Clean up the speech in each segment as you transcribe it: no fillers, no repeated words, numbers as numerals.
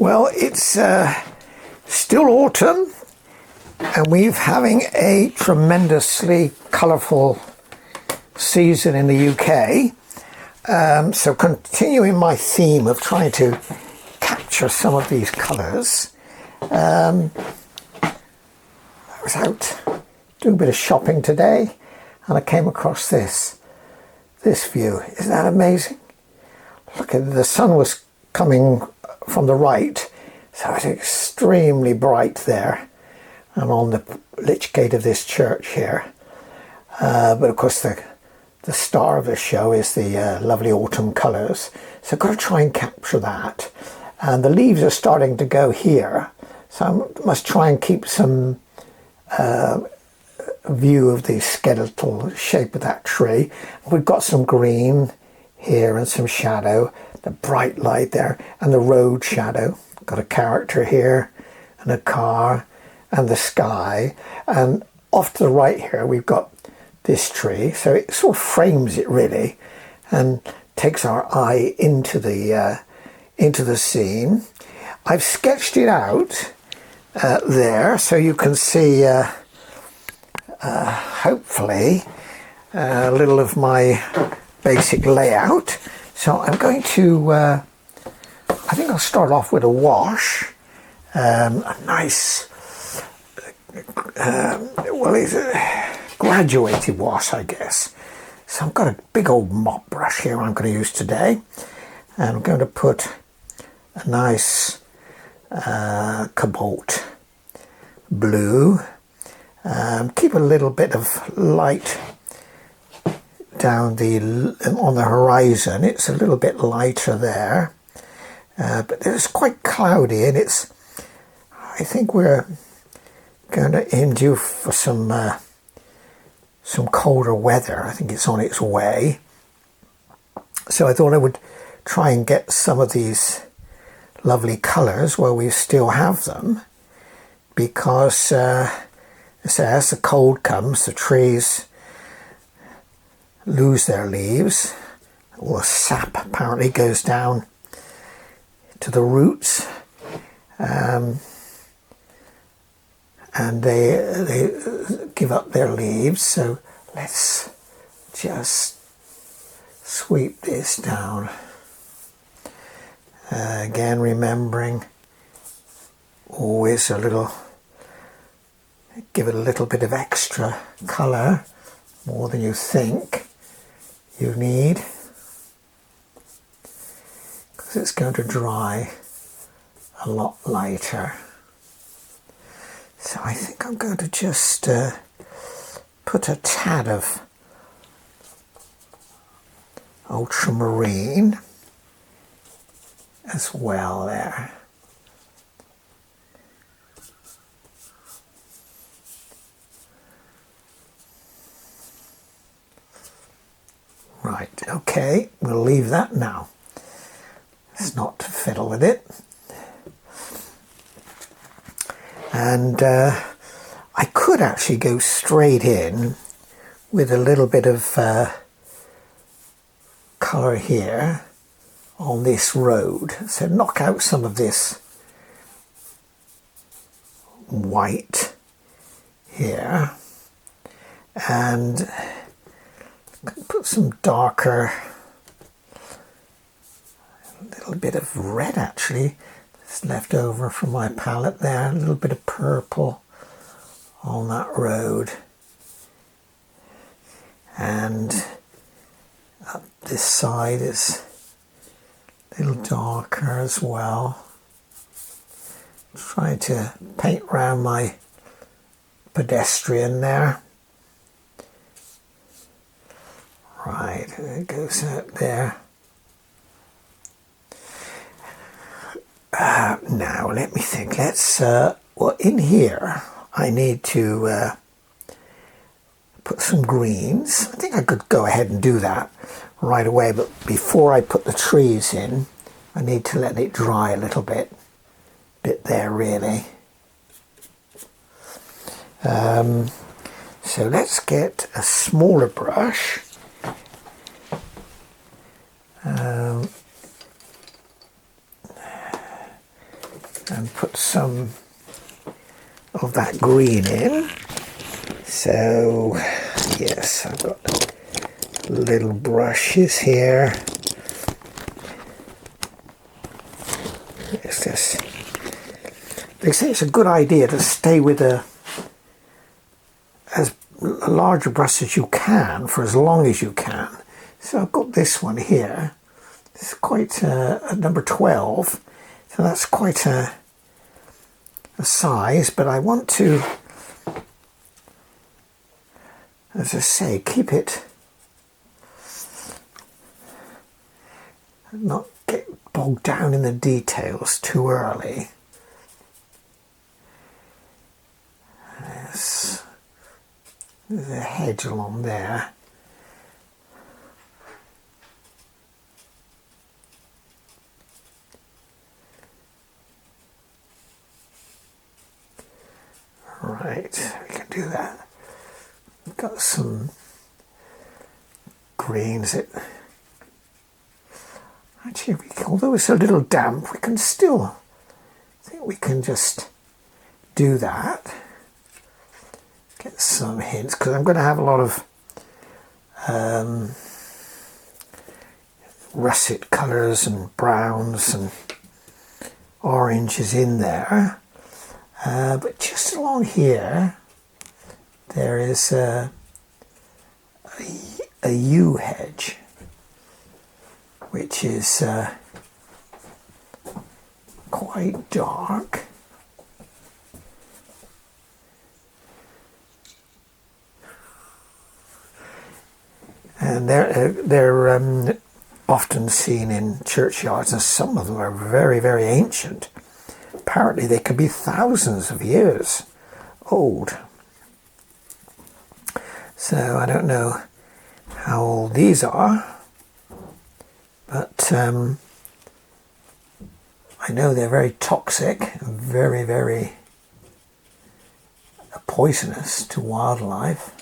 Well, it's still autumn, and we're having a tremendously colourful season in the UK. So continuing my theme of trying to capture some of these colours, I was out doing a bit of shopping today, and I came across this view. Isn't that amazing? Look at the sun was coming from the right, so it's extremely bright there and on the lich gate of this church here. But of course the star of the show is the lovely autumn colours, so I've got to try and capture that. And the leaves are starting to go here, so I must try and keep some view of the skeletal shape of that tree. We've got some green here and some shadow, the bright light there, and the road shadow. Got a character here and a car and the sky, and off to the right here we've got this tree, so it sort of frames it really and takes our eye into the scene. I've sketched it out there so you can see hopefully a little of my basic layout. So I'm going to, I think I'll start off with a wash, a nice, well, it's a graduated wash, I guess. So I've got a big old mop brush here I'm going to use today, and I'm going to put a nice cobalt blue, keep a little bit of light down on the horizon. It's a little bit lighter there, but it's quite cloudy, and I think we're going to end due for some colder weather. I think it's on its way, so I thought I would try and get some of these lovely colours while we still have them, because as the cold comes, the trees lose their leaves. All the sap apparently goes down to the roots, and they give up their leaves. So let's just sweep this down. Again, remembering always give it a little bit of extra colour, more than you think you need, because it's going to dry a lot lighter. So I think I'm going to just put a tad of ultramarine as well there. Right, okay, we'll leave that now. Let's not fiddle with it. And I could actually go straight in with a little bit of colour here on this road. So knock out some of this white here and put some darker, a little bit of red actually that's left over from my palette there, a little bit of purple on that road, and up this side is a little darker as well. Trying to paint around my pedestrian there. Right, it goes out there. Now let me think. Let's well, in here I need to put some greens. I think I could go ahead and do that right away, but before I put the trees in, I need to let it dry a little bit there really. So let's get a smaller brush. and put some of that green in. So yes, I've got little brushes here. It's just, they say it's a good idea to stay with as large a brush as you can for as long as you can. So I've got this one here. It's quite a number 12, so that's quite a size, but I want to, as I say, keep it, not get bogged down in the details too early. There's a hedge along there. Right, we can do that. We've got some greens. Actually, although it's a little damp, we can still, I think we can just do that. Get some hints, because I'm going to have a lot of russet colours and browns and oranges in there. But just along here, there is a yew hedge, which is quite dark. And they're often seen in churchyards, and some of them are very, very ancient. Apparently they could be thousands of years old. So I don't know how old these are, but I know they're very toxic and very, very poisonous to wildlife,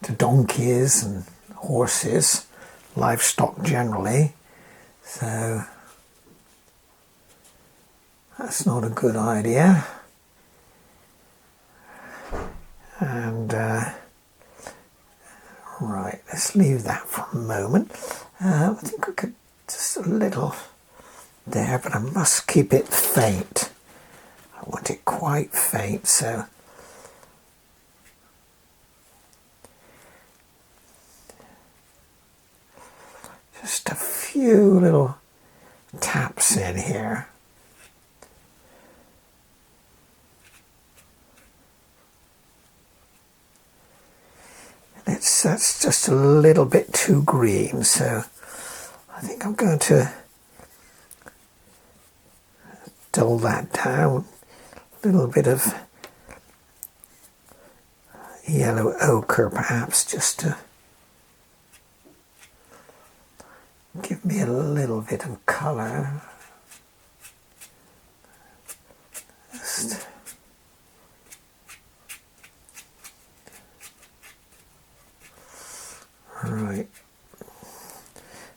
to donkeys and horses, livestock generally. So that's not a good idea. And right, let's leave that for a moment. I think we could just a little there, but I must keep it faint. I want it quite faint, so just a few little taps in here. That's just a little bit too green, so I think I'm going to dull that down. A little bit of yellow ochre perhaps, just to give me a little bit of colour. Just right,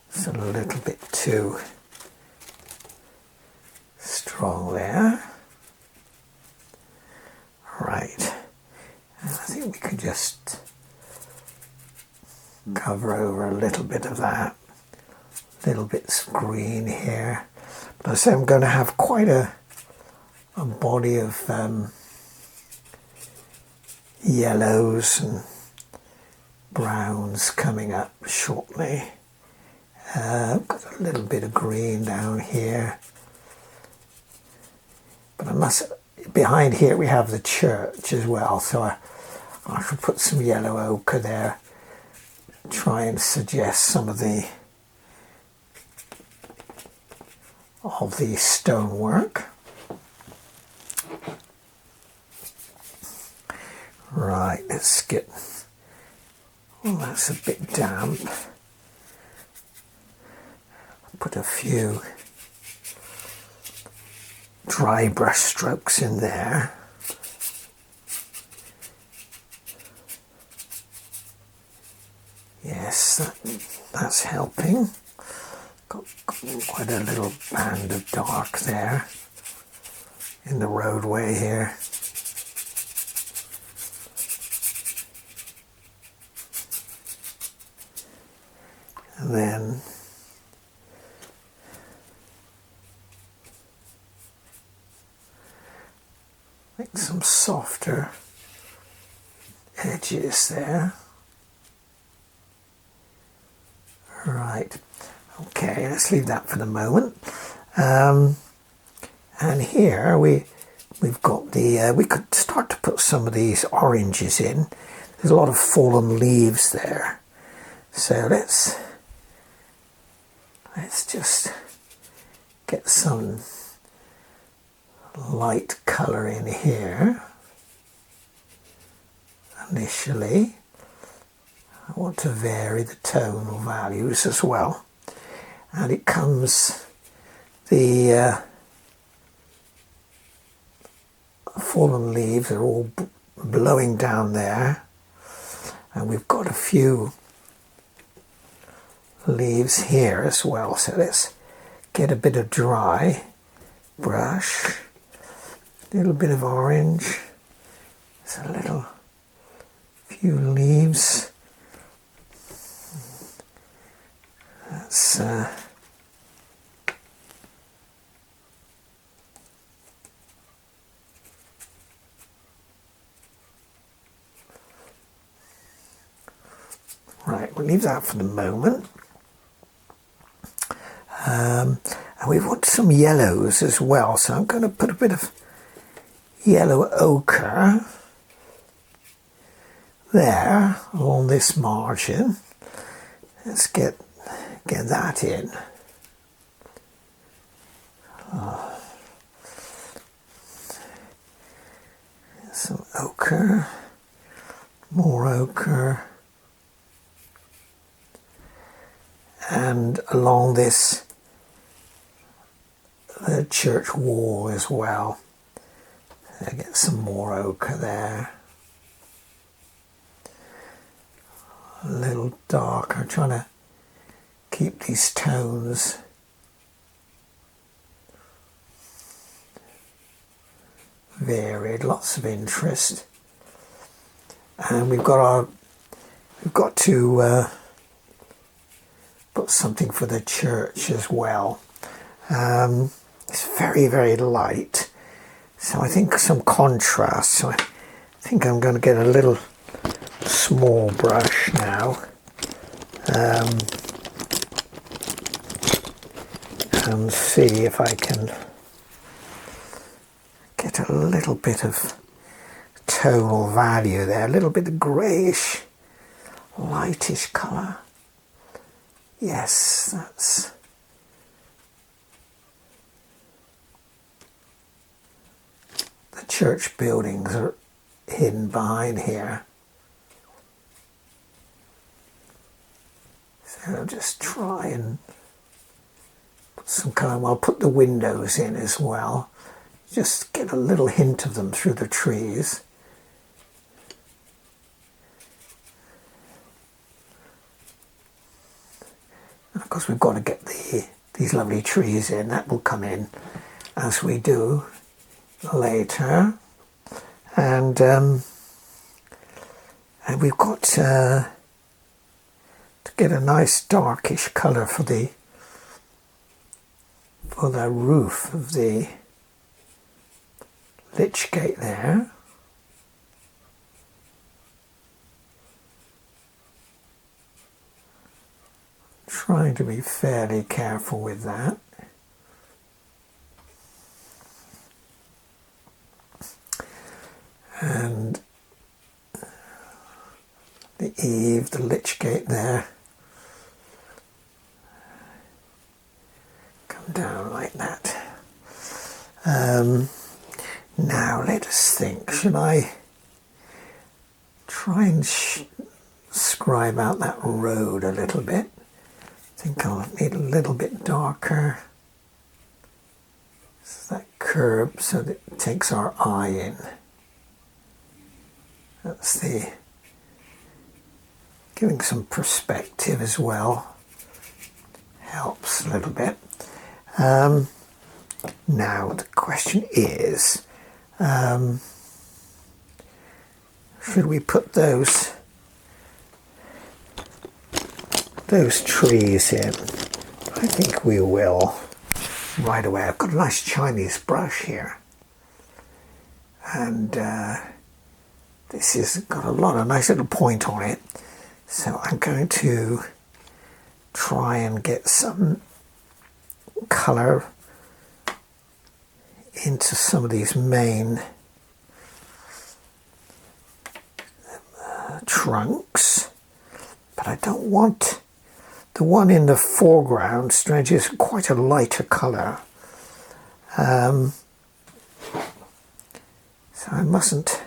it's a little bit too strong there. Right, and I think we could just cover over a little bit of that. Little bits of green here. But I say I'm going to have quite a body of yellows and browns coming up shortly. I've got a little bit of green down here, but I must, behind here we have the church as well, so I should put some yellow ochre there, try and suggest some of the stonework. Right, let's get, well, that's a bit damp. Put a few dry brush strokes in there. Yes, that's helping. Got quite a little band of dark there in the roadway here. And then make some softer edges there. Right, okay, let's leave that for the moment. And here we've got the, we could start to put some of these oranges in. There's a lot of fallen leaves there. So let's just get some light colour in here initially. I want to vary the tonal values as well. And it comes, the fallen leaves are all blowing down there. And we've got a few leaves here as well. So let's get a bit of dry brush, a little bit of orange. There's a little few leaves. That's right, we'll leave that for the moment. And we want some yellows as well, so I'm going to put a bit of yellow ochre there along this margin. Let's get that in. Some ochre, more ochre, and along this the church wall as well. I get some more ochre there. A little darker, trying to keep these tones varied, lots of interest. And we've got to put something for the church as well. It's very, very light, so I think some contrast. So I think I'm going to get a little small brush now, and see if I can get a little bit of tonal value there, a little bit of greyish, lightish colour. Yes, that's the church buildings are hidden behind here. So I'll just try and put some colour. I'll put the windows in as well. Just get a little hint of them through the trees. And of course we've got to get these lovely trees in. That will come in as we do later. And we've got to get a nice darkish colour for the roof of the lich gate there. Trying to be fairly careful with that. And the eave, the lich gate there. Come down like that. Now let us think. Should I try and scribe out that road a little bit? I think I'll need a little bit darker. So that curb, so that it takes our eye in. That's the giving some perspective as well. Helps. a little bit. Now the question is, should we put those trees in? I think we will right away. I've got a nice Chinese brush here, and this has got a lot of nice little point on it, so I'm going to try and get some colour into some of these main trunks, but I don't want the one in the foreground. Strange, is quite a lighter colour, so I mustn't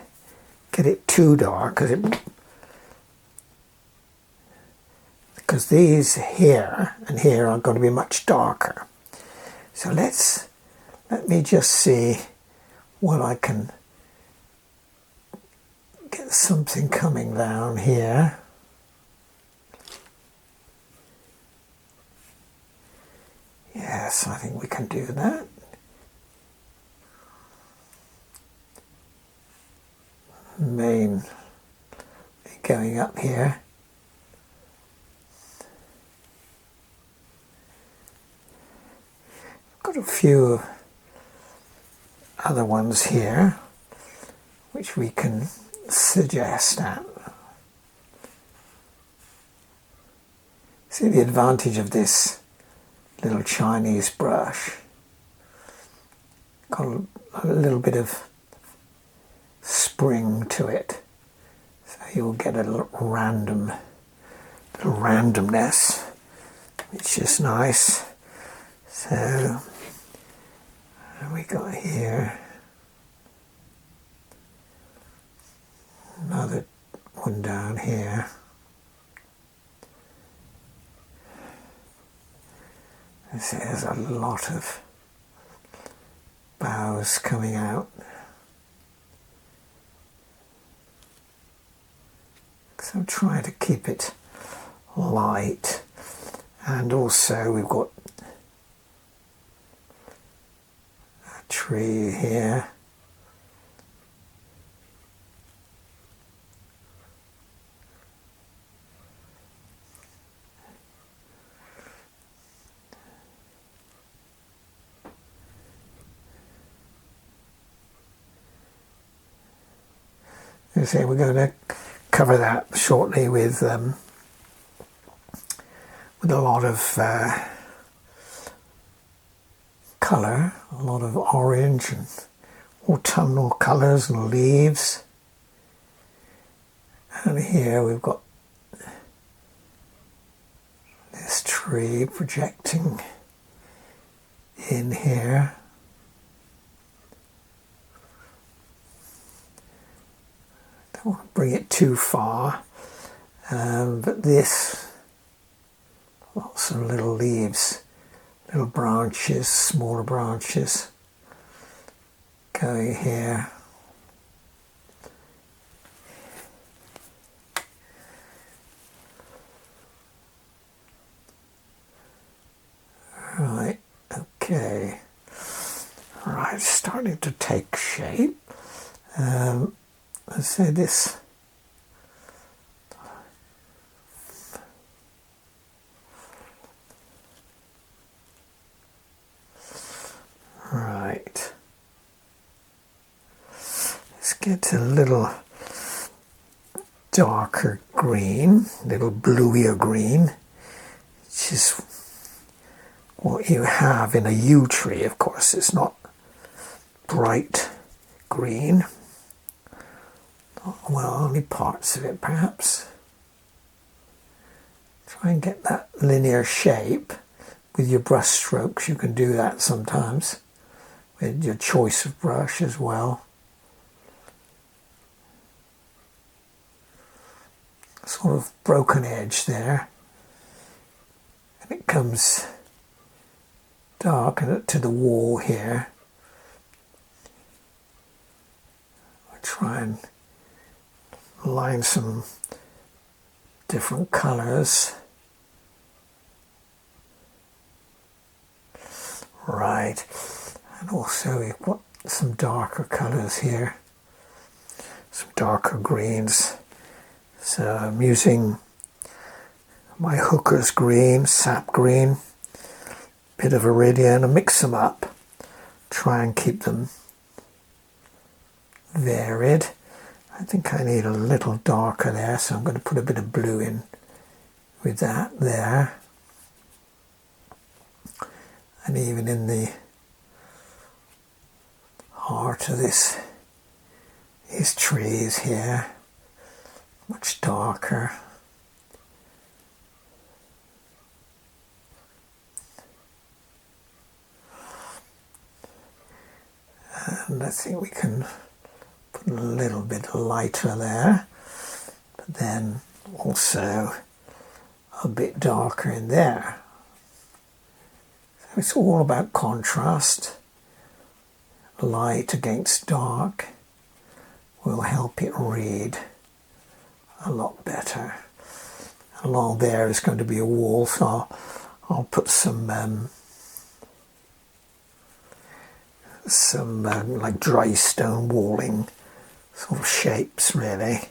get it too dark, because these here and here are going to be much darker. So let me just see what I can get, something coming down here. Yes, I think we can do that. Main going up here. Got a few other ones here which we can suggest at. See the advantage of this little Chinese brush. Got a little bit of spring to it, so you'll get a little randomness, which is nice. So what have we got here? Another one down here. There's a lot of boughs coming out. So I'm trying to keep it light, and also we've got a tree here. So we're going to cover that shortly with a lot of colour, a lot of orange and autumnal colours and leaves. And here we've got this tree projecting in here. Don't want to bring it too far, but this, lots of little leaves, little branches, smaller branches going here. Right, okay. Right, it's starting to take shape. Let's say this. Right. Let's get a little darker green, a little bluier green, which is what you have in a yew tree. Of course, it's not bright green. Well, only parts of it perhaps. Try and get that linear shape with your brush strokes. You can do that sometimes with your choice of brush as well. Sort of broken edge there, and it comes dark to the wall here. I'll try and line some different colours. Right, and also we've got some darker colours here, some darker greens. So I'm using my Hooker's green, sap green, bit of iridium, and mix them up. Try and keep them varied. I think I need a little darker there, so I'm going to put a bit of blue in with that there. And even in the heart of these trees here, much darker. And I think we can put a little bit lighter there, but then also a bit darker in there. So it's all about contrast. Light against dark will help it read a lot better. Along there is going to be a wall, so I'll put some like dry stone walling sort of shapes, really.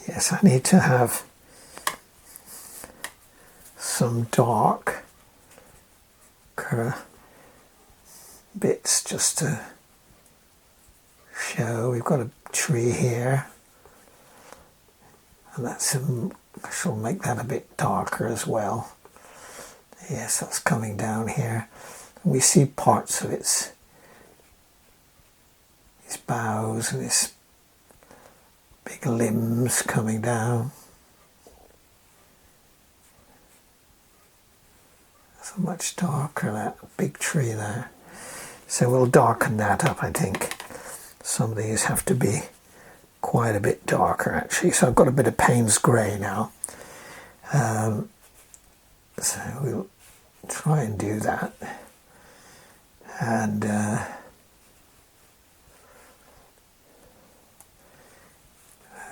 Yes, I need to have some dark bits just to show. We've got a tree here, and I shall make that a bit darker as well. Yes, that's coming down here. And we see parts of its boughs and its big limbs coming down. So much darker, that big tree there. So we'll darken that up, I think. Some of these have to be quite a bit darker, actually. So I've got a bit of Payne's grey now. So we'll try and do that. And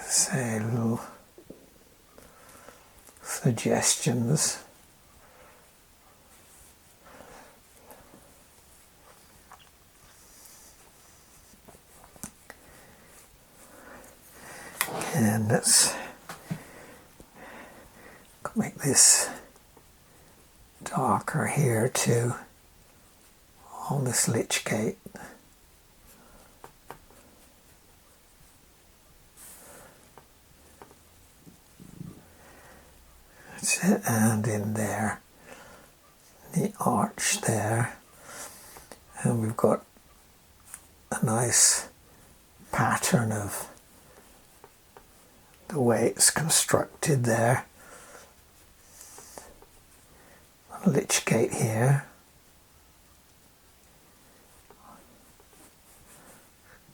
say little suggestions. And let's make this darker here too, on this lich gate. That's it, and in there, the arch there, and we've got a nice pattern of the way it's constructed there. A lich gate here.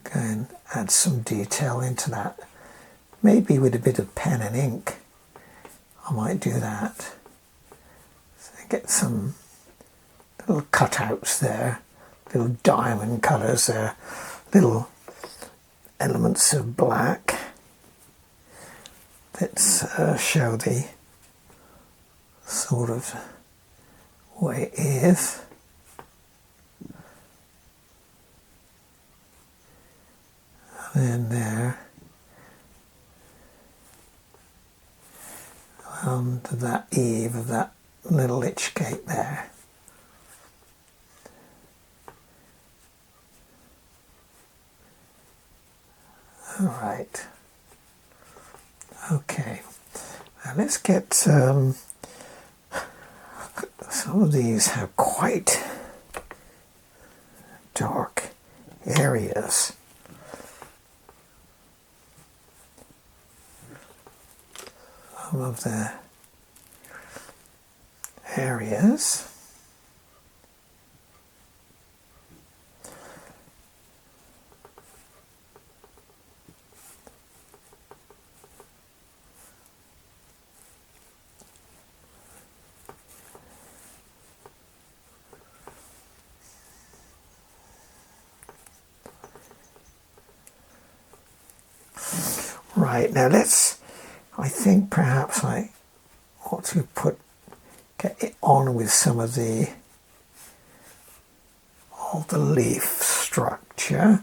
Go and add some detail into that. Maybe with a bit of pen and ink, I might do that. So get some little cutouts there, little diamond colours there, little elements of black that show the sort of way it is. And then there, to that eave of that little lich gate there. All right. Okay. Now let's get some of these have quite dark areas. Some of the areas. Right, now I think perhaps I ought to get it on with some of the leaf structure.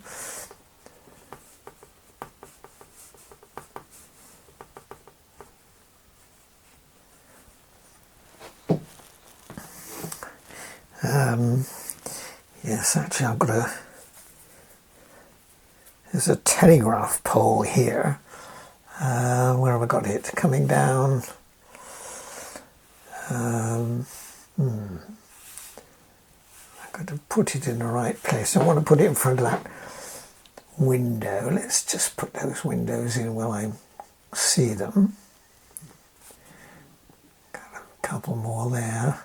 Yes, actually there's a telegraph pole here. Where have I got it? Coming down. I've got to put it in the right place. I want to put it in front of that window. Let's just put those windows in while I see them. Got a couple more there.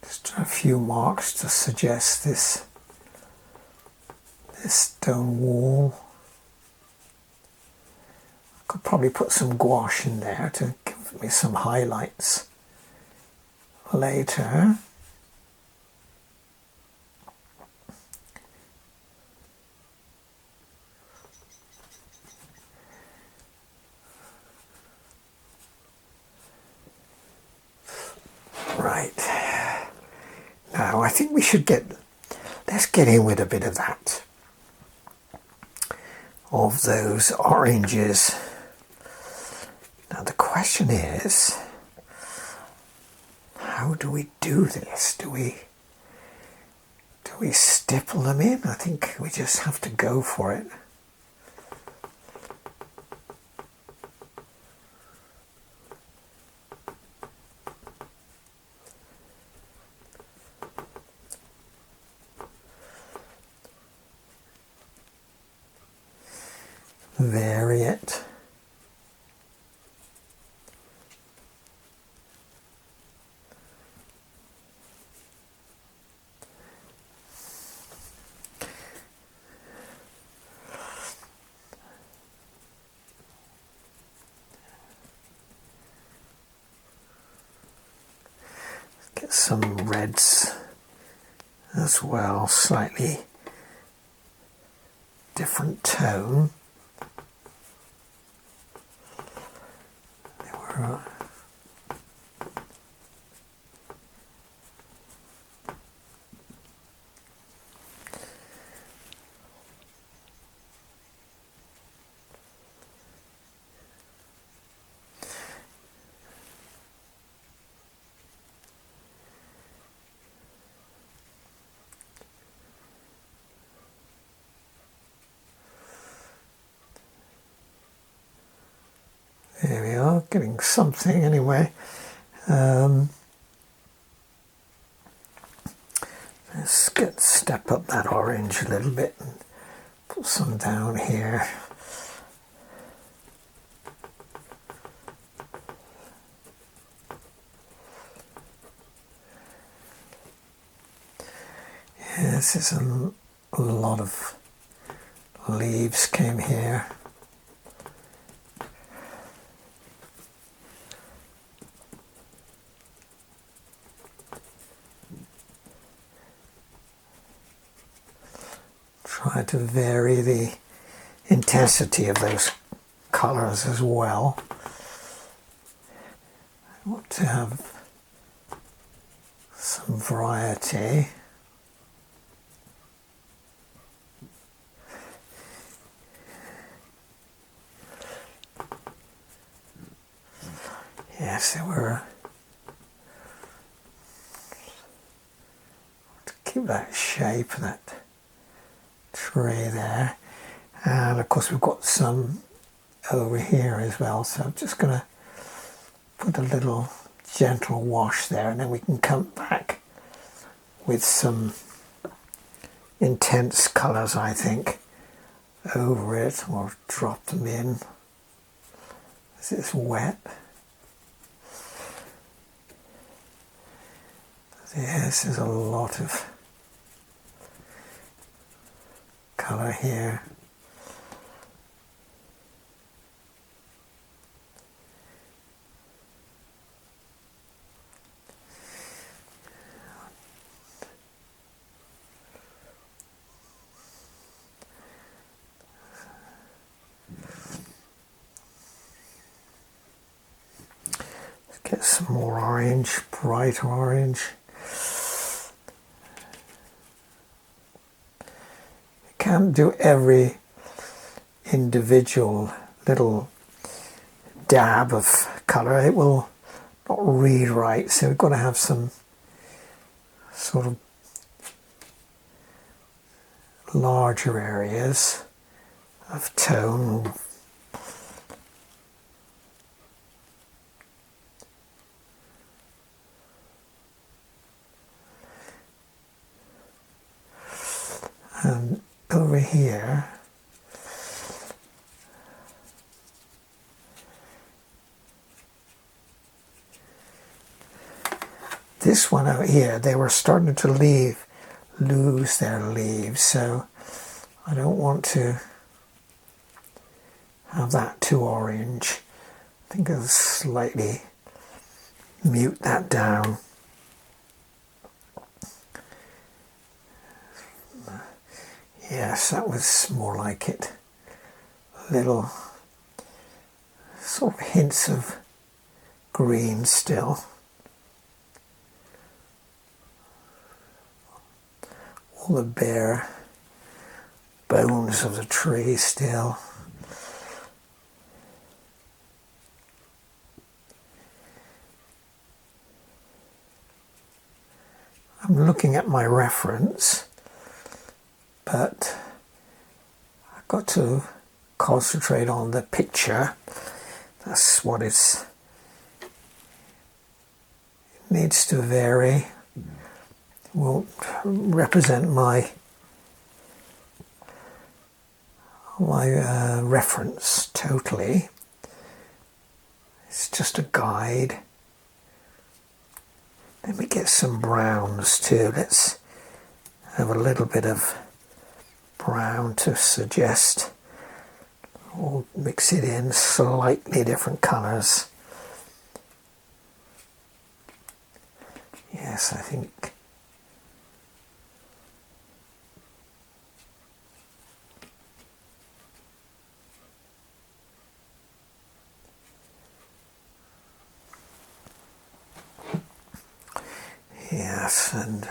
Just a few marks to suggest this stone wall. I could probably put some gouache in there to give me some highlights later. Right. Now I think we should let's get in with a bit of that. Of those oranges. Now the question is, how do we do this? Do we stipple them in? I think we just have to go for it. Vary it. Get some reds as well, slightly different tone. There we are, getting something anyway. Let's step up that orange a little bit and put some down here. Yeah, this is a lot of leaves came here. Try to vary the intensity of those colours as well. I want to have some variety. Yes, there were. To keep that shape, that tray there, and of course we've got some over here as well, so I'm just going to put a little gentle wash there, and then we can come back with some intense colours, I think, over it, or drop them in as it's wet. This is a lot of colour here. get some more orange, bright orange. You can't do every individual little dab of colour, it will not read right, so we've got to have some sort of larger areas of tone. And over here, this one out here, they were starting to lose their leaves, so I don't want to have that too orange. I think I'll slightly mute that down. Yes, that was more like it. Little sort of hints of green still. All the bare bones of the tree still. I'm looking at my reference, but I've got to concentrate on the picture. That's what it needs to vary. Won't represent my reference totally. It's just a guide. Let me get some browns too. Let's have a little bit of brown to suggest, or mix it in slightly different colours. Yes, I think yes, and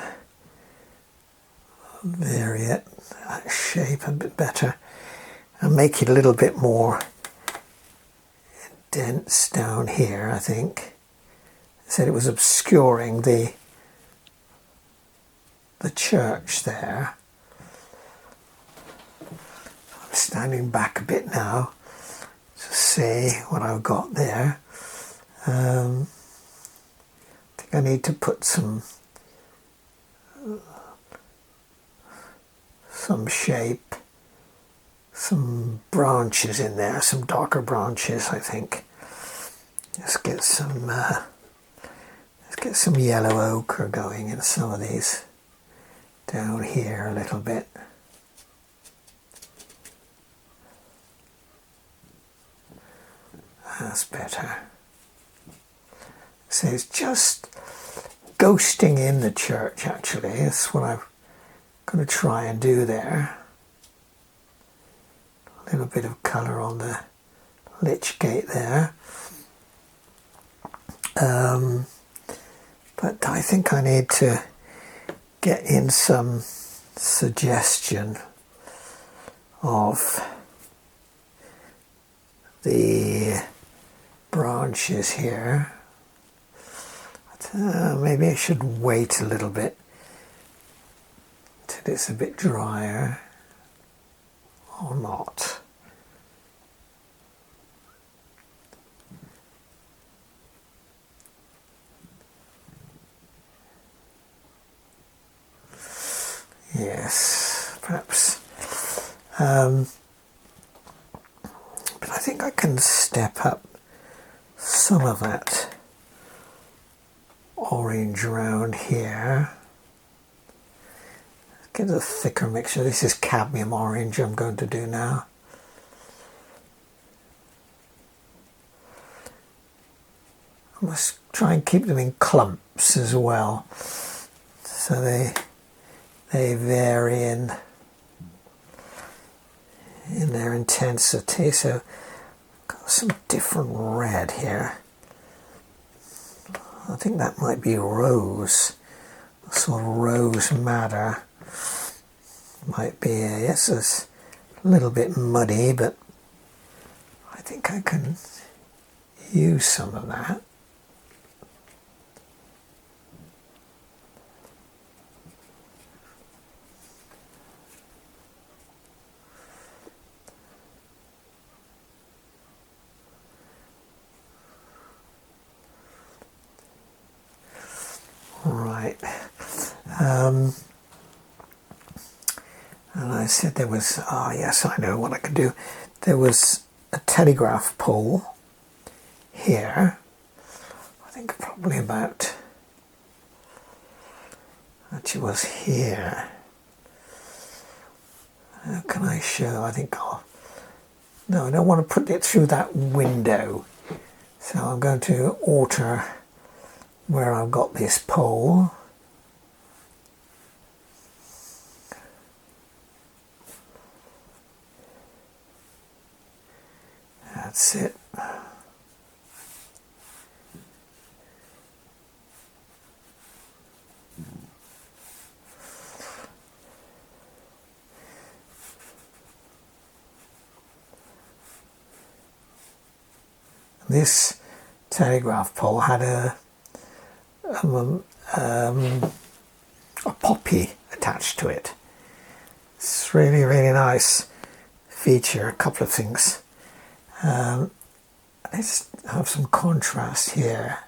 vary it, that shape a bit better, and make it a little bit more dense down here. I think I said it was obscuring the church there. I'm standing back a bit now to see what I've got there. I think I need to put some shape, some branches in there, some darker branches. I think let's get some yellow ochre going in some of these down here a little bit. That's better. So it's just ghosting in the church, actually. That's what I'm going to try and do there. A little bit of colour on the lich gate there. But I think I need to get in some suggestion of the branches here. Maybe I should wait a little bit till it's a bit drier, or not. Yes, perhaps. But I think I can step up some of that orange around here. Get a thicker mixture. This is cadmium orange I'm going to do now. I must try and keep them in clumps as well, so they vary in their intensity. So got some different red here. I think that might be rose, sort of rose madder. Might be, yes, it's a little bit muddy, but I think I can use some of that. Right. And I said there was, yes, I know what I could do. There was a telegraph pole here. I think probably about, actually was here. How can I show? I think no, I don't want to put it through that window. So I'm going to alter where I've got this pole. That's it. This telegraph pole had a poppy attached to it. It's really, really nice feature. A couple of things. Let's have some contrast here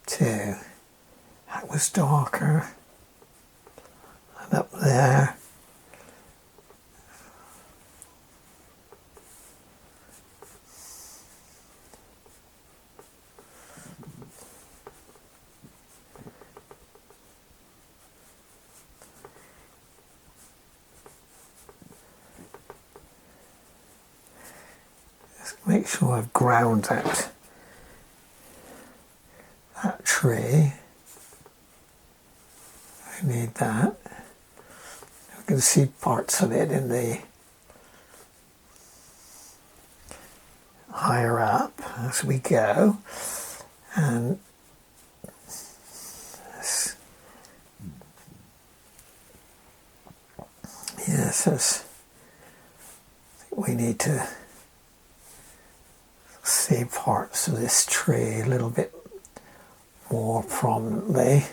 too. That was darker. And up there. Make sure I've ground that tree. I need that. You can see parts of it in the higher up as we go, and yes, I think we need to see parts of this tree a little bit more prominently.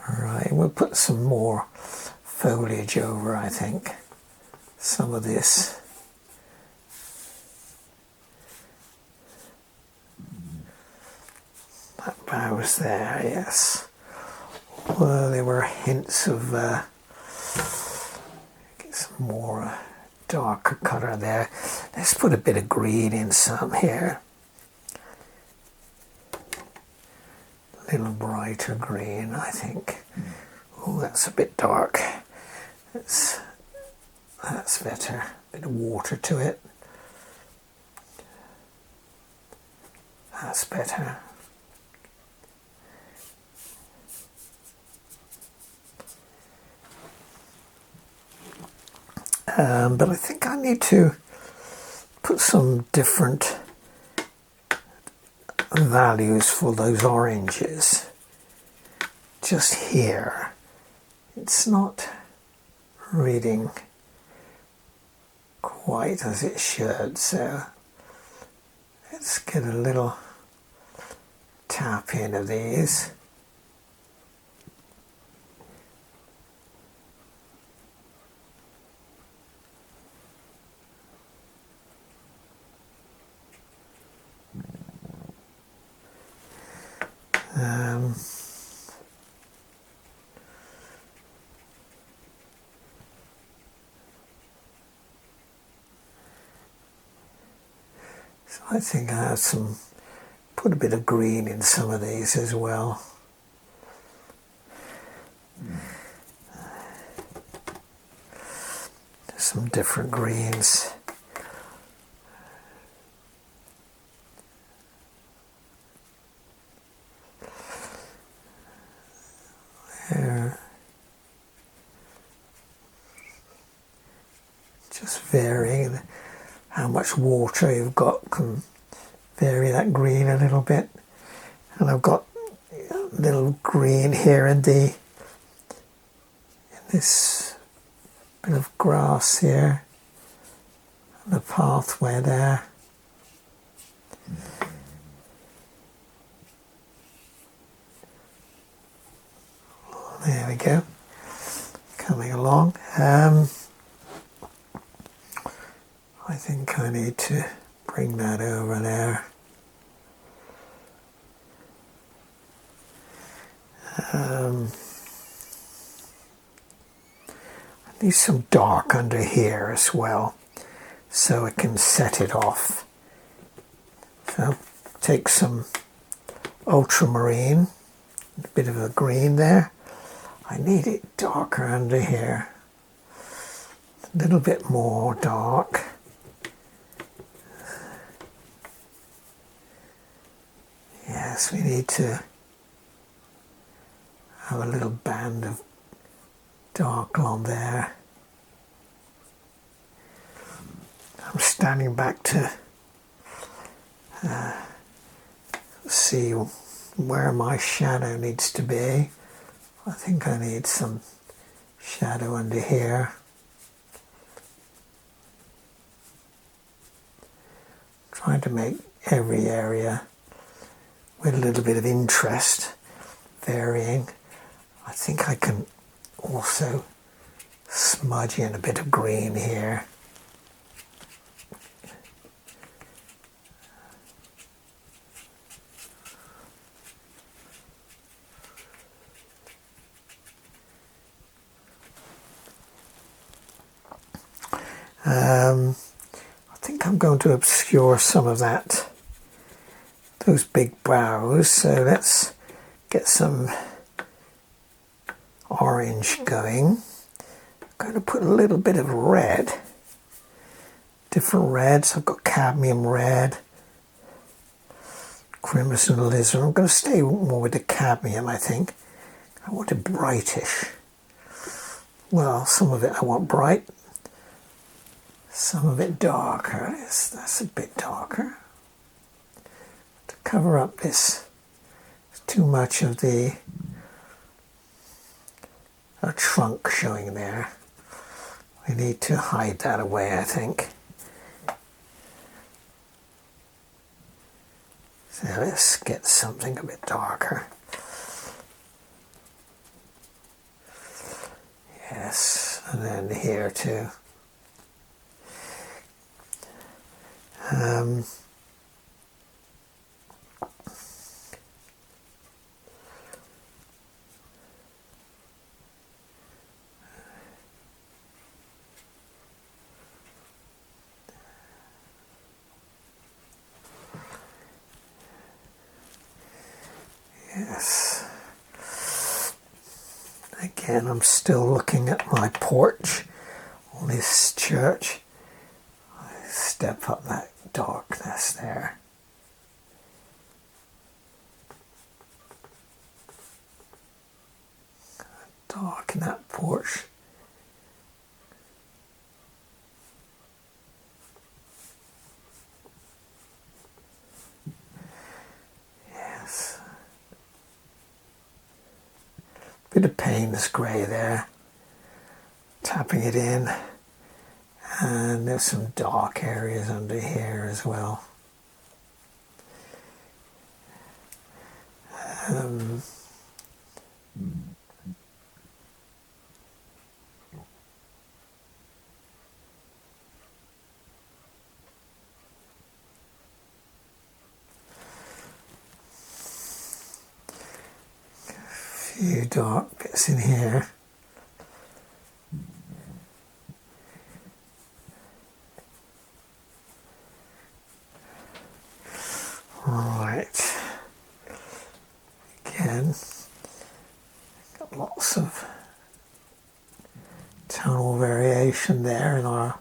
Alright, we'll put some more foliage over, I think, some of this. That boughs there, yes. Well, there were hints of get some more darker colour there. Let's put a bit of green in some here. A little brighter green, I think. Oh, that's a bit dark. That's better. A bit of water to it. That's better. But I think I need to put some different values for those oranges just here. It's not reading quite as it should, so let's get a little tap in of these. So I think I have put a bit of green in some of these as well. Some different greens. Just varying how much water you've got can vary that green a little bit. And I've got a little green here in this bit of grass here, and the pathway there. There we go, coming along. I think I need to bring that over there. I need some dark under here as well, so I can set it off. So take some ultramarine, a bit of a green there. I need it darker under here, a little bit more dark. Yes, we need to have a little band of dark along there. I'm standing back to see where my shadow needs to be. I think I need some shadow under here. Trying to make every area with a little bit of interest, varying. I think I can also smudge in a bit of green here. I think I'm going to obscure some of those big brows, so let's get some orange going. I'm going to put a little bit of red, different reds. I've got cadmium red, crimson alizarin. I'm going to stay more with the cadmium, I think. I want it brightish. Well, some of it I want bright, some of it darker. That's a bit darker. To cover up this, too much of the trunk showing there. We need to hide that away, I think. So let's get something a bit darker. Yes, and then here too. Yes. Again, I'm still looking at my porch on this church. I step up that darkness there. Darken that porch. Yes. Bit of Payne's grey there. Tapping it in. And there's some dark areas under here as well. Few dark bits in here. Right. Again, got lots of tonal variation there in our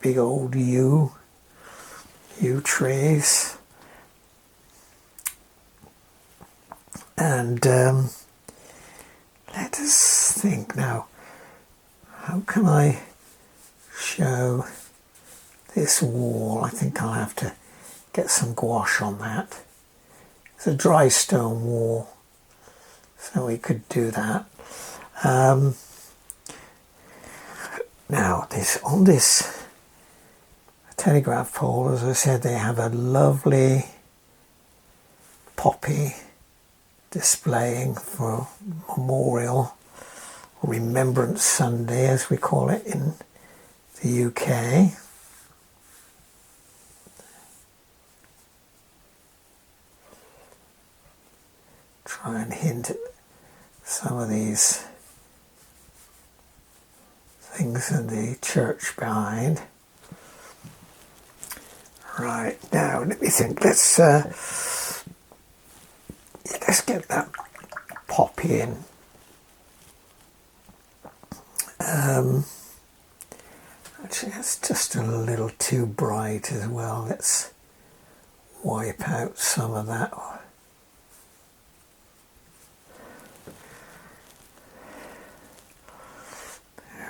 big old yew trees. And let us think now, how can I show this wall? I think I'll have to get some gouache on that. It's a dry stone wall, so we could do that. Now, on this telegraph pole, as I said, they have a lovely poppy displaying for Memorial Remembrance Sunday, as we call it in the UK. Try and hint at some of these things in the church behind. Right, now let me think. Let's get that poppy in. Actually, that's just a little too bright as well. Let's wipe out some of that.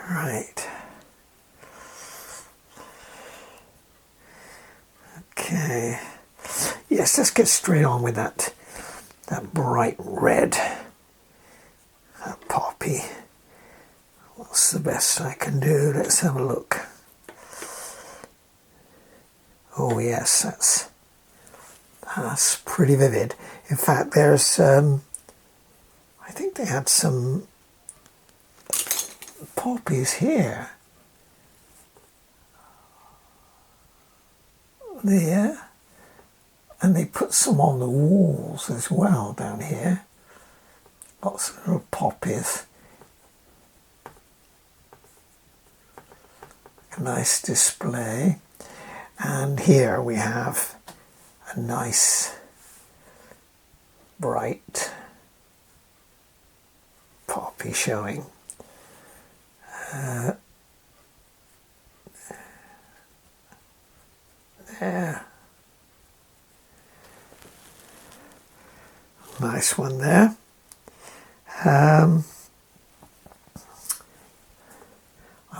Right. Okay. Yes, let's get straight on with that bright red, that poppy. What's the best I can do? Let's have a look. Oh yes, that's pretty vivid. In fact, there's I think they had some poppies here. There. And they put some on the walls as well down here. Lots of little poppies. A nice display. And here we have a nice bright poppy showing. There. Nice one there. I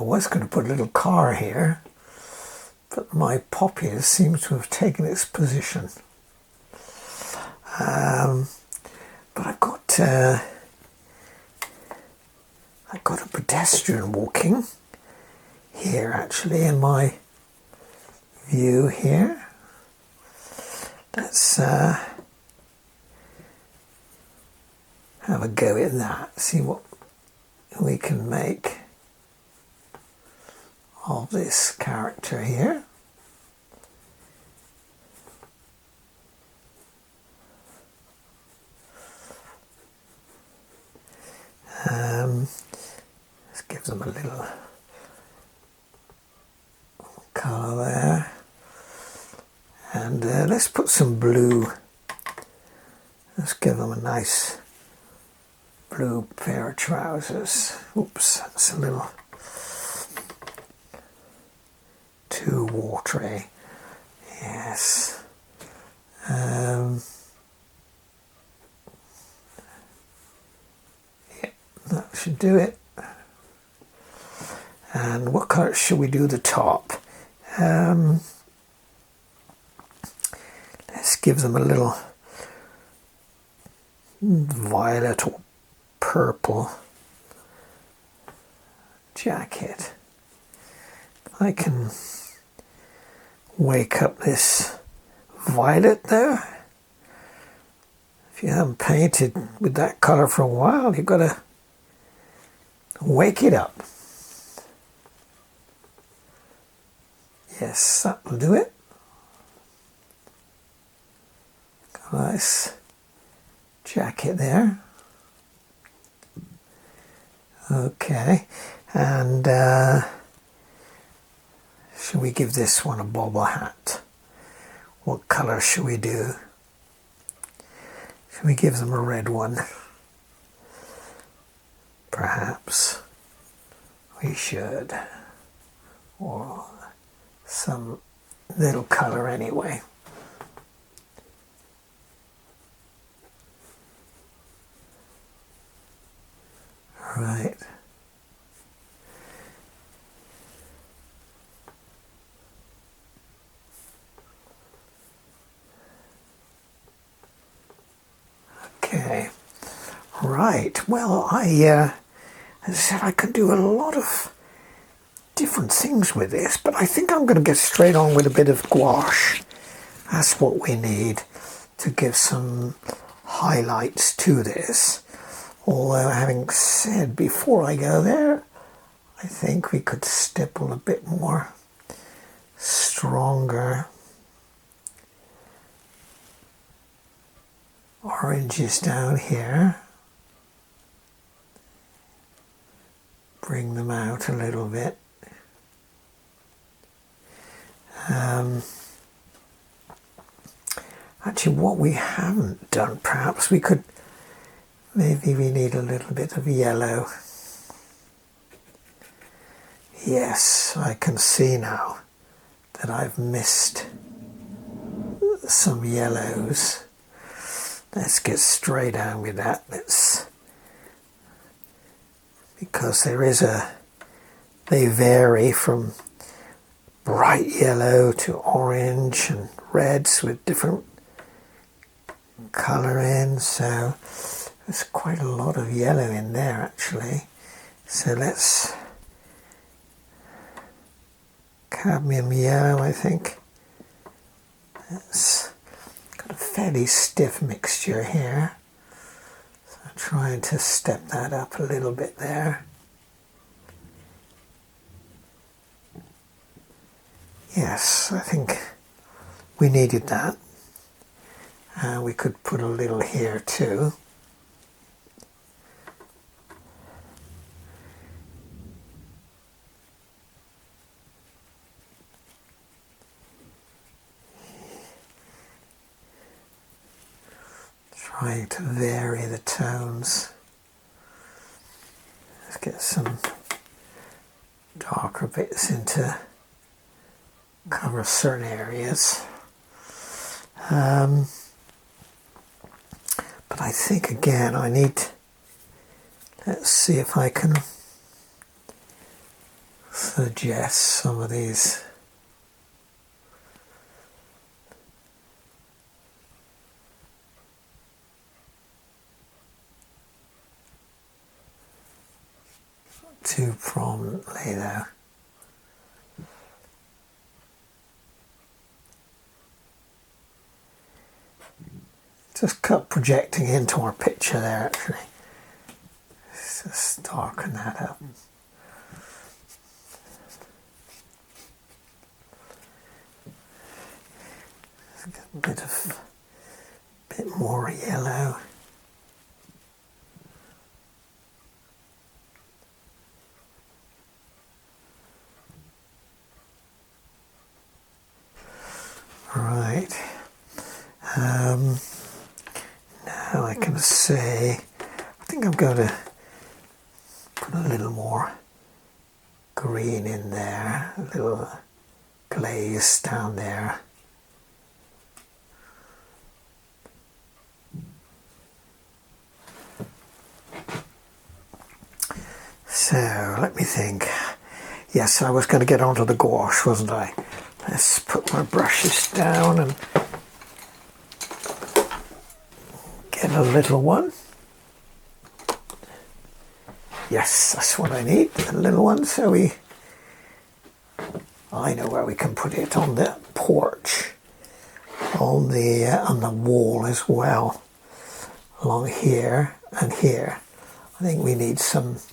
was going to put a little car here, but my poppy seems to have taken its position. But I've got a pedestrian walking here, actually, in my view here. Let's have a go at that, see what we can make of this character here. Let's give them a little colour there, and let's put some blue. Let's give them a nice blue pair of trousers. Oops, that's a little too watery. Yes. Yeah, that should do it. And what colour should we do the top? Let's give them a little violet or purple jacket. I can wake up this violet there. If you haven't painted with that colour for a while, you've got to wake it up. Yes, that'll do it. Got a nice jacket there. Okay, and should we give this one a bobble hat? What colour should we do? Should we give them a red one? Perhaps we should. Or some little colour anyway. Right. Right, well, as I said, I could do a lot of different things with this, but I think I'm going to get straight on with a bit of gouache. That's what we need to give some highlights to this. Although, having said, before I go there, I think we could stipple a bit more stronger oranges down here. Bring them out a little bit. Actually, what we haven't done, perhaps we could, maybe we need a little bit of yellow. Yes, I can see now that I've missed some yellows. Let's get straight on with that. Because they vary from bright yellow to orange and reds with different colour in, so there's quite a lot of yellow in there actually. So let's cadmium yellow, I think. It's got a fairly stiff mixture here, so I'm trying to step that up a little bit there. Yes, I think we needed that. We could put a little here too. Trying to vary the tones. Let's get some darker bits into cover certain areas. But I think again I need, let's see if I can suggest some of these. Too prominently though. Just cut projecting into our picture there actually. Let's just darken that up. Get a bit more yellow. Right. Now I can say, I think I'm going to put a little more green in there, a little glaze down there. So let me think. Yes, I was going to get onto the gouache, wasn't I? Let's put my brushes down and get a little one. Yes, that's what I need, a little one. So I know where we can put it, on the porch, on the wall as well, along here and here. I think we need something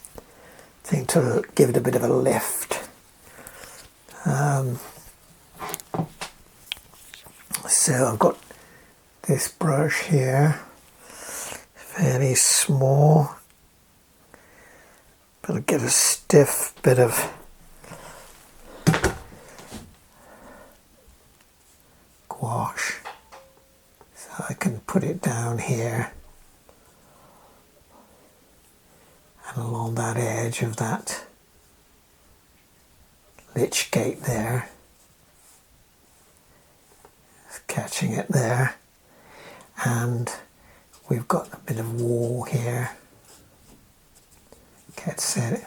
to give it a bit of a lift. So I've got this brush here, fairly small, but I'll get a stiff bit of gouache, so I can put it down here and along that edge of that lich gate there. Catching it there, and we've got a bit of wall here. Gets it.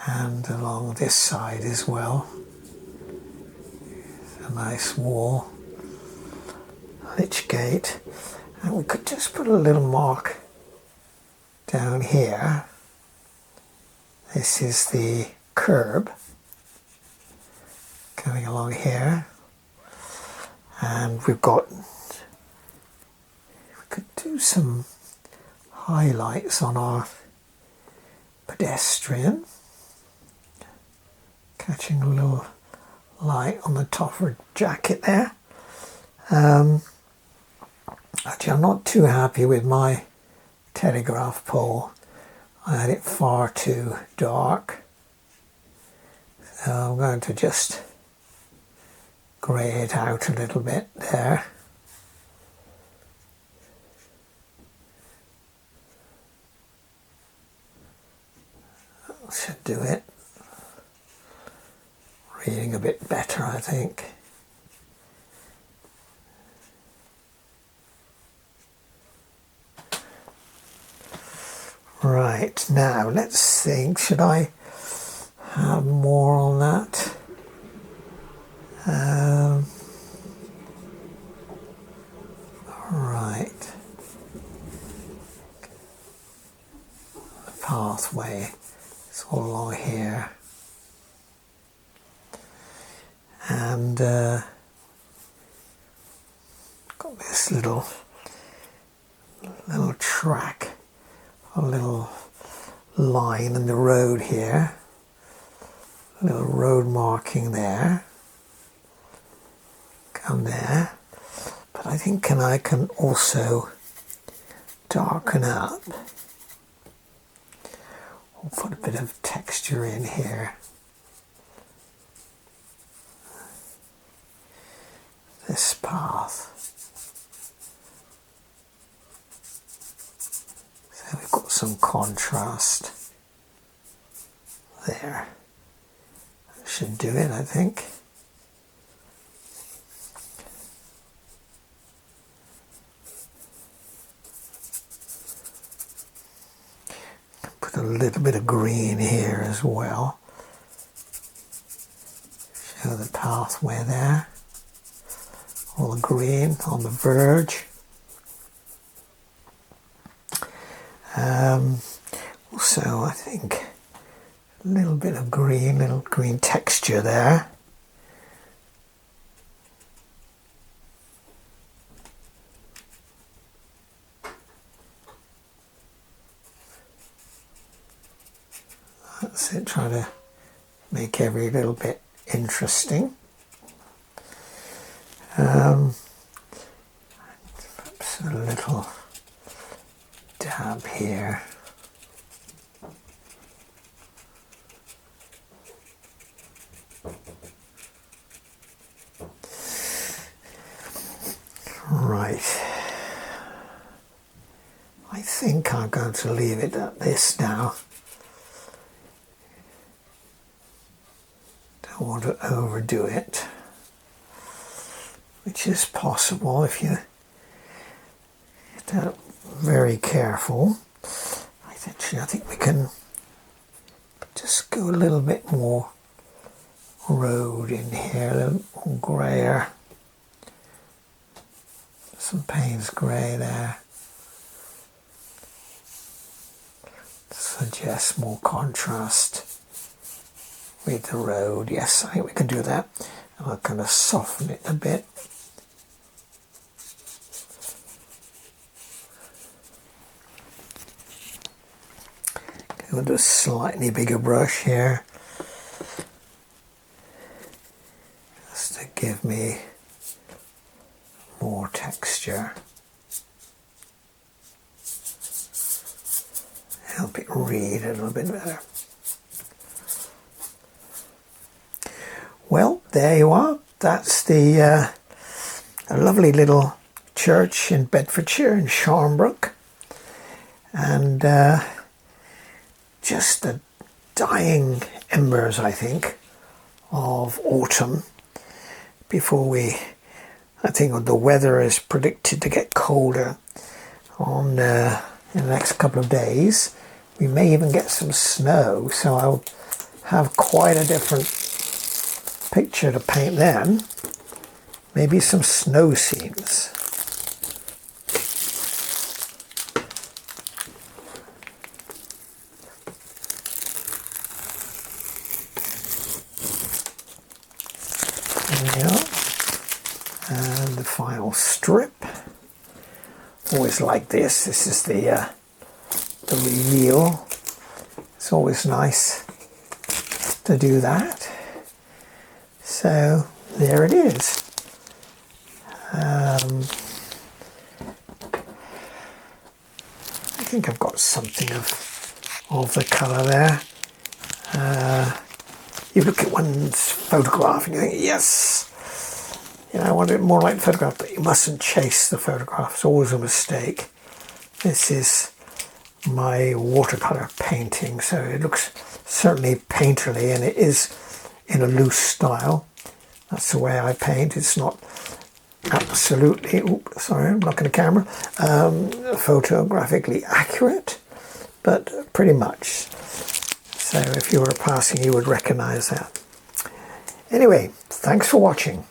And along this side as well. nice wall, lich gate, and we could just put a little mark down here. This is the curb going along here, and we could do some highlights on our pedestrian, catching a little light on the top of her jacket there. Actually, I'm not too happy with my telegraph pole. I had it far too dark, so I'm going to just grey it out a little bit there. That should do it. Reading a bit better, I think. Right, now let's think, should I have more on that? Right. The pathway is all along here. And got this little track, a little line in the road here, a little road marking there, come there, but I think I can also darken up, or put a bit of texture in here. This path. So we've got some contrast there. That should do it, I think. Put a little bit of green here as well. Show the pathway there. All the green on the verge. Also, I think a little bit of green, little green texture there. That's it, try to make every little bit interesting. Perhaps a little dab here. Right. I think I'm going to leave it at this now. Don't want to overdo it, which is possible if you're very careful. I think we can just go a little bit more road in here, a little more grayer. Some Payne's grey there. Suggests more contrast with the road. Yes, I think we can do that. And I'll kind of soften it a bit. Go with a slightly bigger brush here, just to give me more texture. Help it read a little bit better. Well, there you are. That's the a lovely little church in Bedfordshire in Sharnbrook, and just the dying embers, I think, of autumn before I think the weather is predicted to get colder in the next couple of days. We may even get some snow, so I'll have quite a different picture to paint then. maybe some snow scenes. There we are. And the final strip. Always like this. This is the reveal. It's always nice to do that. So there it is. I think I've got something of the colour there. You look at one's photograph and you think, yes, you know, I want it more like the photograph, but you mustn't chase the photograph. It's always a mistake. This is my watercolour painting, so it looks certainly painterly, and it is in a loose style. That's the way I paint. It's not absolutely, sorry, I'm blocking the camera, photographically accurate, but pretty much. So if you were passing, you would recognize that. Anyway, thanks for watching.